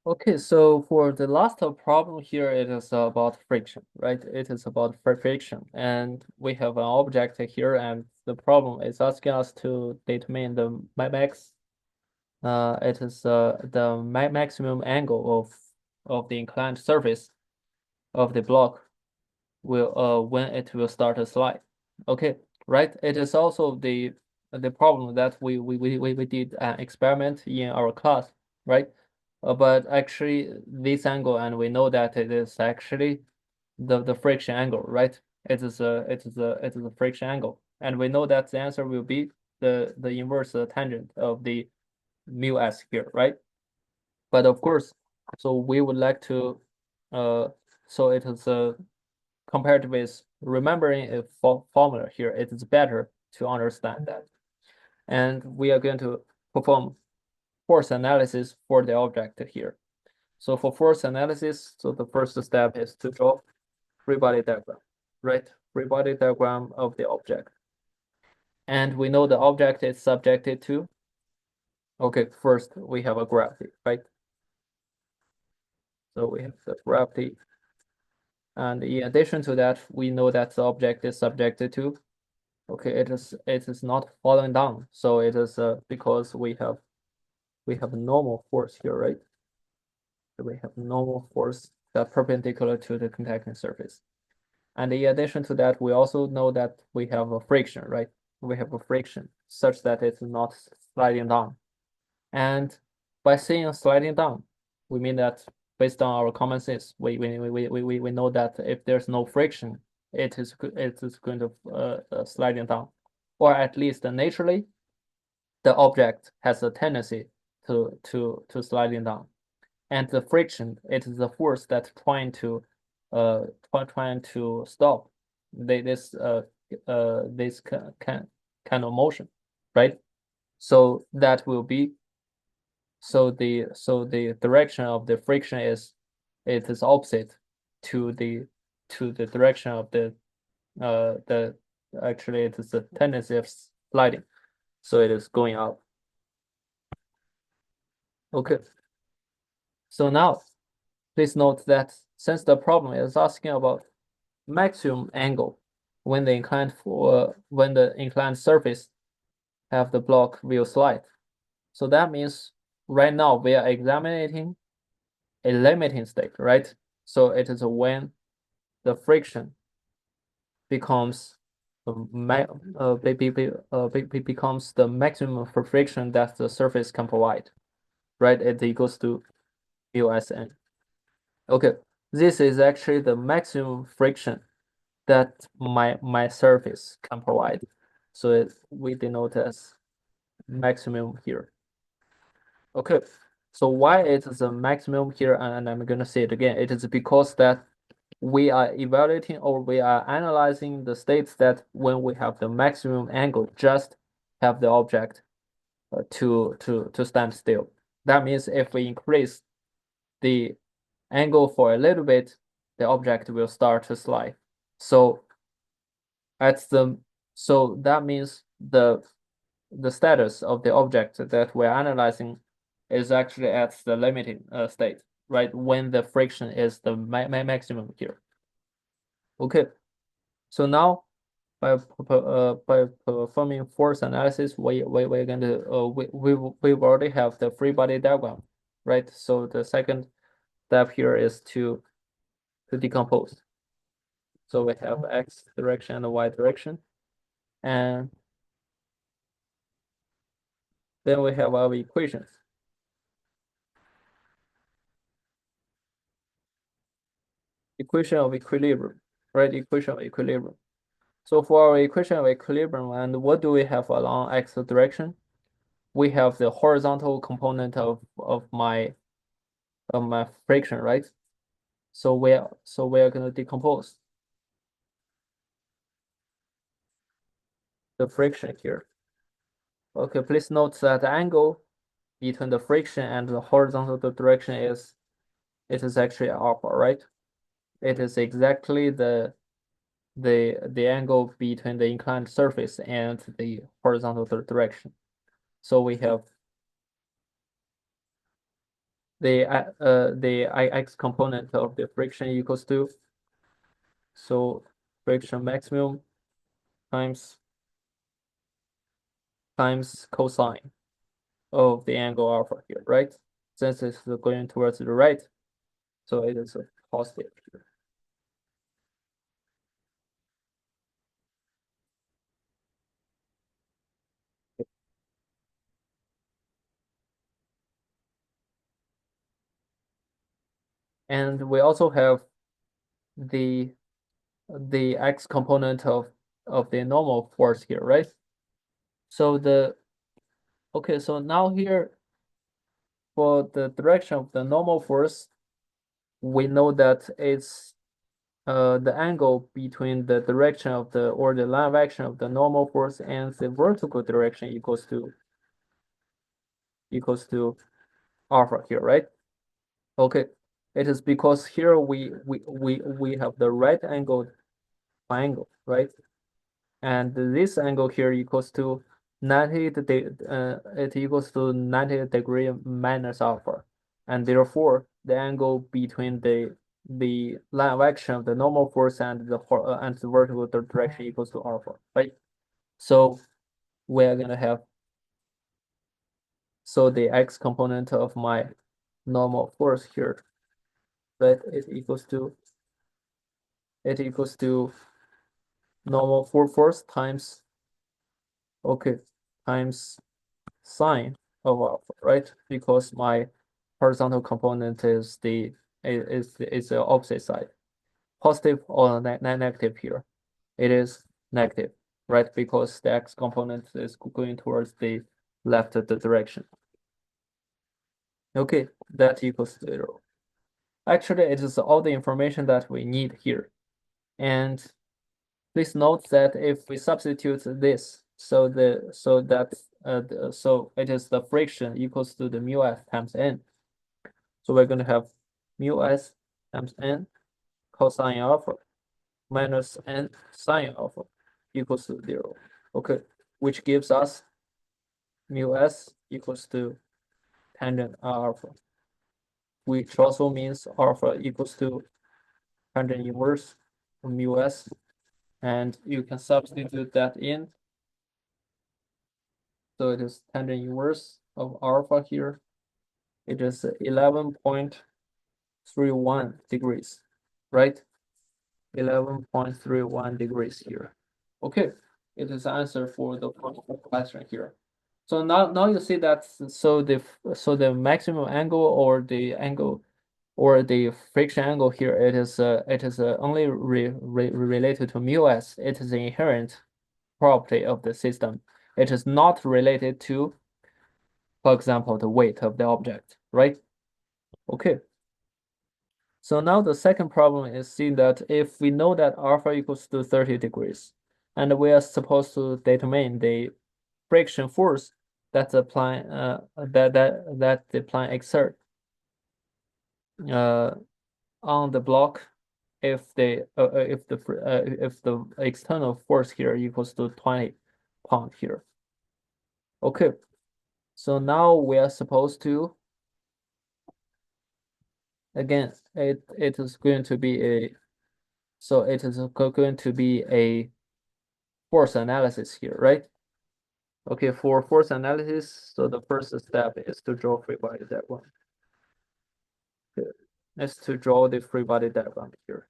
Okay, so for the last problem here, it is about friction, right? It is about friction, and we have an object here, and the problem is asking us to determine the max. It is the maximum angle of the inclined surface of the block will when it will start to slide. Okay, right? It is also the problem that we did an experiment in our class, right? But actually this angle, and we know that it is actually the friction angle, right? It is a friction angle, and we know that the answer will be the inverse tangent of the mu s here, right? But of course, so we would like to so it is compared with remembering a formula here, it is better to understand that. And we are going to perform force analysis for the object here. So for force analysis, so the first step is to draw free body diagram, right? Free body diagram of the object. And we know the object is subjected to, okay, first we have a gravity, right? So we have the gravity. And in addition to that, we know that the object is subjected to, okay, it is not falling down. So it is because we have normal force here, right? We have normal force that perpendicular to the contacting surface. And in addition to that, we also know that we have a friction, right? We have a friction such that it's not sliding down. And by saying sliding down, we mean that based on our common sense, we know that if there's no friction, it is going to sliding down, or at least naturally, the object has a tendency to sliding down. And the friction, it is the force that uh trying to stop this kind of motion, right? So that will be so the direction of the friction is opposite to the direction of the actually it is a tendency of sliding. So it is going up. Okay. So now please note that since the problem is asking about maximum angle when the inclined surface have the block will slide. So that means right now we are examining a limiting state, right? So it is when the friction becomes becomes the maximum for friction that the surface can provide, right? It equals to mu s n. Okay, this is actually the maximum friction that my surface can provide. So we denote as maximum here. Okay, so why it is a maximum here, and I'm gonna say it again. It is because that we are evaluating or we are analyzing the states that when we have the maximum angle, just have the object to stand still. That means if we increase the angle for a little bit, the object will start to slide. So at the so that means the status of the object that we're analyzing is actually at the limiting state, right? When the friction is the maximum here. Okay, so now by performing force analysis, we're going to we already have the free body diagram, right? So the second step here is to decompose. So we have x direction and y direction, and then we have our equations. Equation of equilibrium, right? Equation of equilibrium. So for our equation of equilibrium, and what do we have along x direction? We have the horizontal component of my friction, right? So we are going to decompose the friction here. Okay, please note that the angle between the friction and the horizontal direction is actually alpha, right? It is exactly the angle between the inclined surface and the horizontal direction. So we have the Ix component of the friction equals to, so friction maximum times cosine of the angle alpha here, right? Since it's going towards the right, so it is a positive here. And we also have the X component of the normal force here, right? So okay, so now here for the direction of the normal force, we know that it's the angle between the direction of the or the line of action of the normal force and the vertical direction equals to alpha here, right? Okay, it is because here we have the right angled triangle, right? And this angle here equals to 90 it equals to 90 degree minus alpha, and therefore the angle between the line of action of the normal force and the vertical direction equals to alpha, right? So we are gonna have, so the X component of my normal force here, right? It equals to normal force times, okay, times sine of alpha, right? Because my horizontal component is the opposite side, positive or negative here. It is negative, right? Because the X component is going towards the left direction. Okay, that equals 0. Actually, it is all the information that we need here. And please note that if we substitute this, so it is the friction equals to the mu f times n. So we're going to have mu s times n cosine alpha minus n sine alpha equals to 0. Okay, which gives us mu s equals to tangent alpha, which also means alpha equals to tangent inverse of mu s, and you can substitute that in. So it is tangent inverse of alpha here. It is 11.31 degrees, right? 11.31 degrees here. Okay, it is answer for the question here. So now you see that so the maximum angle or the angle or the friction angle here, it is only related to mu s. It is an inherent property of the system. It is not related to, for example, the weight of the object, right? Okay. So now the second problem is see that if we know that alpha equals to 30 degrees, and we are supposed to determine the friction force that the plane that the plane exert on the block if the external force here equals to 20 pound here. Okay, so now we are supposed to, again, it is going to be a, so it is going to be a force analysis here, right? Okay, for force analysis, so the first step is to draw free body diagram. Is to draw the free body diagram here.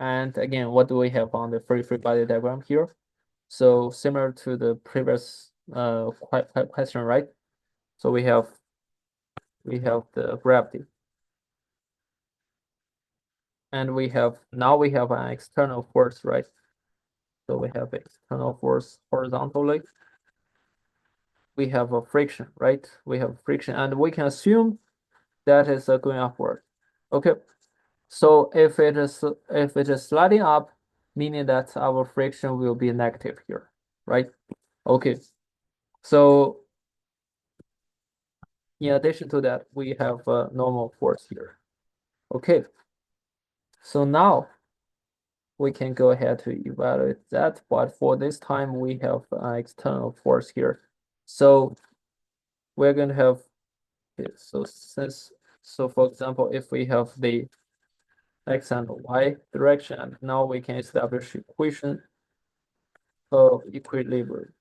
And again, what do we have on the free body diagram here? So similar to the previous question, right? So we have the gravity, and now we have an external force, right? So we have external force horizontally. We have a friction, right? We have friction, and we can assume that is going upward. Okay, so if it is sliding up, meaning that our friction will be negative here, right? Okay, so in addition to that, we have a normal force here. Okay, so now we can go ahead to evaluate that, but for this time we have an external force here. So we're going to have, okay, so since So for example, if we have the x and y direction, and now we can establish equation of equilibrium.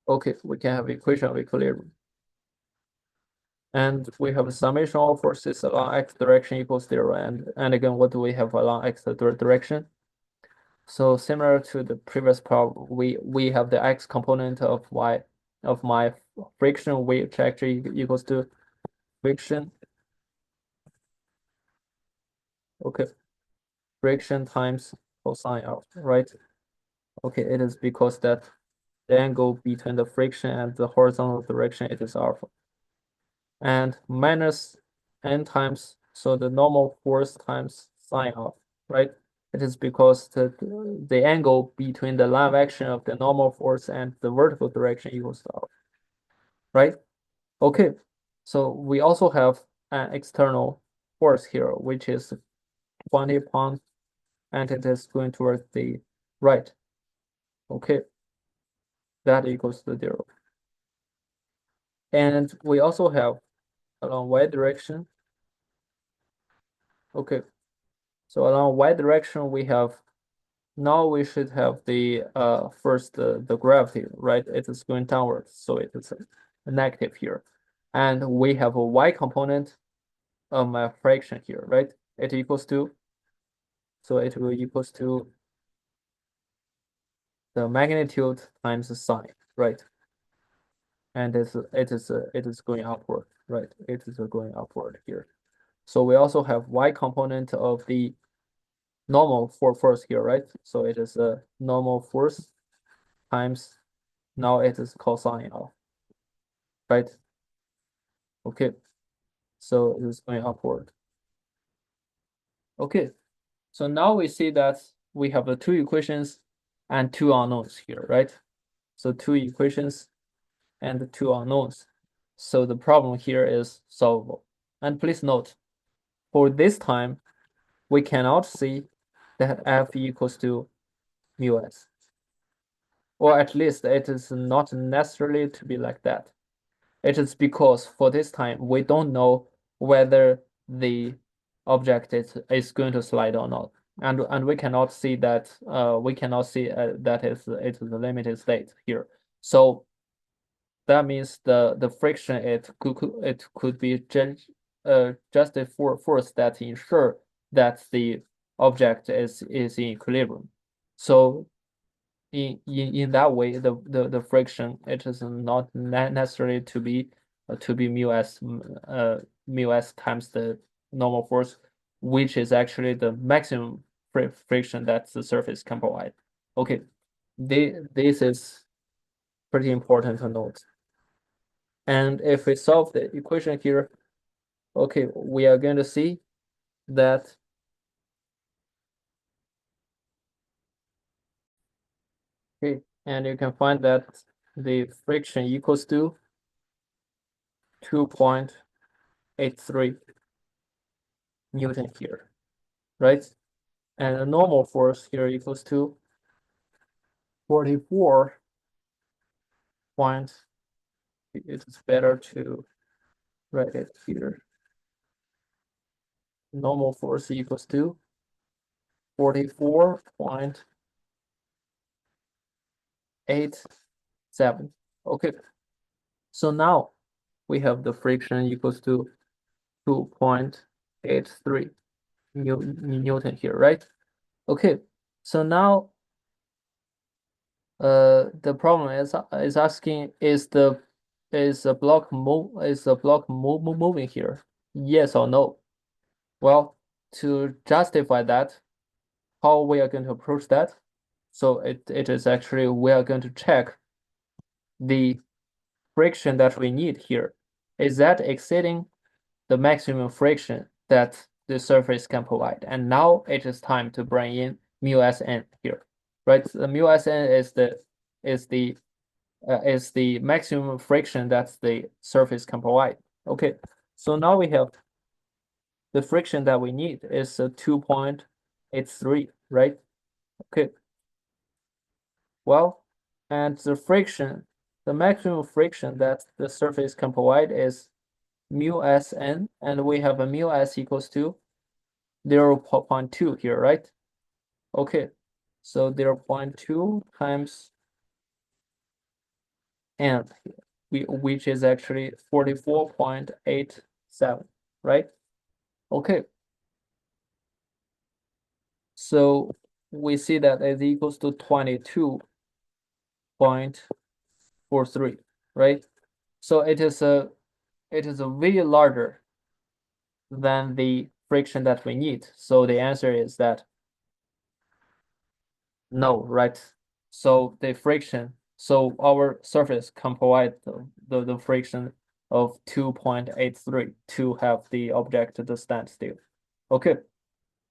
Okay, we can have equation of equilibrium. And we have a summation of forces along x direction equals 0. And again, what do we have along x direction? So similar to the previous problem, we have the x component of my friction, which actually equals to friction. Okay, friction times cosine alpha, right? Okay, it is because that the angle between the friction and the horizontal direction, it is alpha. And minus n times, so the normal force times sine alpha, right? It is because the angle between the line of action of the normal force and the vertical direction equals to alpha, right? Okay, so we also have an external force here, which is 20 pounds, and it is going towards the right. Okay, that equals to 0. And we also have along y direction. Okay, so along y direction we have, now we should have the first the gravity, right? It is going downwards, so it is a negative here. And we have a y component of my fraction here, right? It equals to, so it will equals to the magnitude times the sine, right? And it is going upward, right? It is going upward here. So we also have y component of the normal force here, right? So it is a normal force times, now it is cosine of, right? Okay, so it is going upward. Okay, so now we see that we have the two equations and two unknowns here, right? So two equations and two unknowns. So the problem here is solvable. And please note, for this time, we cannot see that f equals to mu s. Or at least it is not necessarily to be like that. It is because for this time, we don't know whether the object is going to slide or not. And we cannot see that that it is a limited state here. So that means the friction it could be just a force that ensure that the object is in equilibrium. So in that way, the friction, it is not necessary to be mu s times the normal force, which is actually the maximum friction that the surface can provide. Okay, this is pretty important to note. And if we solve the equation here, okay, we are going to see that okay, and you can find that the friction equals to 2.83 Newton here, right? And the normal force here equals to 44 point, it is better to write it here. Normal force equals to 44.87. Okay, so now we have the friction equals to 2.83 Newton here, right? Okay, so now the problem is asking, is the block moving here? Yes or no? Well, to justify that, how we are going to approach that? So it is actually, we are going to check the friction that we need here. Is that exceeding the maximum friction that the surface can provide? And now it is time to bring in mu Sn here, right? The mu Sn is the maximum friction that the surface can provide. Okay, so now we have the friction that we need is 2.83, right? Okay. Well, and the maximum friction that the surface can provide is mu Sn, and we have a mu S equals to 0.2 here, right? Okay, so 0.2 times n, which is actually 44.87, right? Okay, so we see that is equals to 22.43, right? So it is a way larger than the friction that we need. So the answer is that no, right? So the friction, so our surface can provide the friction of 2.83 to have the object to stand still. Okay,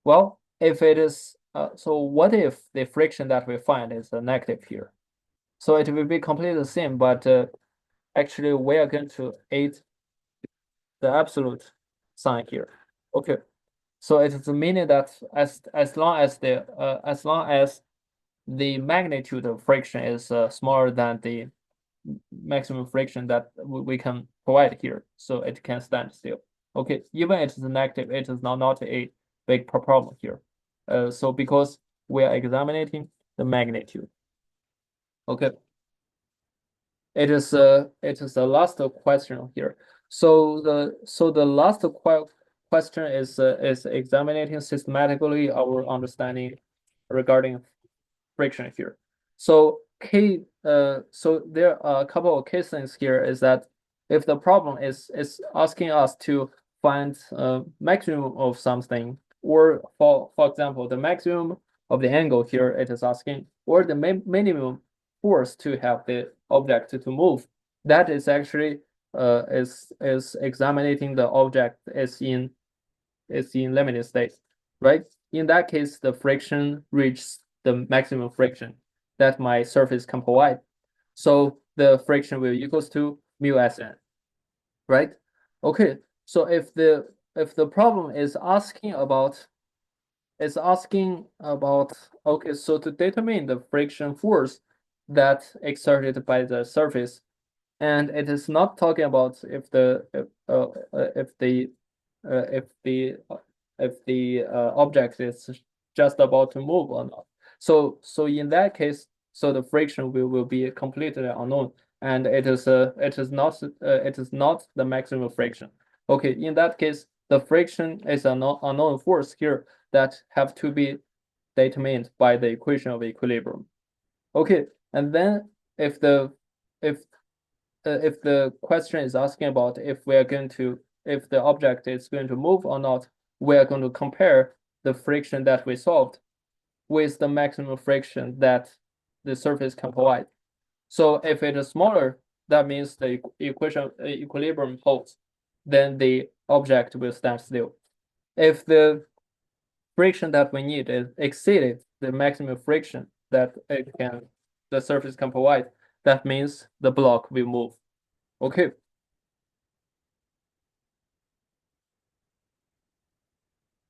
well, if it is, so what if the friction that we find is a negative here? So it will be completely the same, but actually we are going to add the absolute sign here. Okay, so it is meaning that as long as the magnitude of friction is smaller than the maximum friction that we can provide here, so it can stand still. Okay, even it is negative, it is not a big problem here. So because we are examining the magnitude. Okay, it is the last question here. So the last question is examining systematically our understanding regarding friction here. So so there are a couple of cases here is that if the problem is asking us to find maximum of something, or for example the maximum of the angle here it is asking, or the minimum force to have the object to move, that is actually is examining the object is in limited state, right? In that case, the friction reaches the maximum friction that my surface can provide. So the friction will equals to mu Sn, right? Okay, so if the problem is asking about okay, so to determine the friction force that exerted by the surface, and it is not talking about if the object is just about to move or not. So in that case, so the friction will be completely unknown, and it is not the maximum friction. Okay, in that case, the friction is an unknown force here that have to be determined by the equation of equilibrium. Okay, and then if the if the question is asking about if the object is going to move or not, we are going to compare the friction that we solved with the maximum friction that the surface can provide. So if it is smaller, that means the equation equilibrium holds, then the object will stand still. If the friction that we need is exceeded the maximum friction that the surface can provide, that means the block will move. Okay,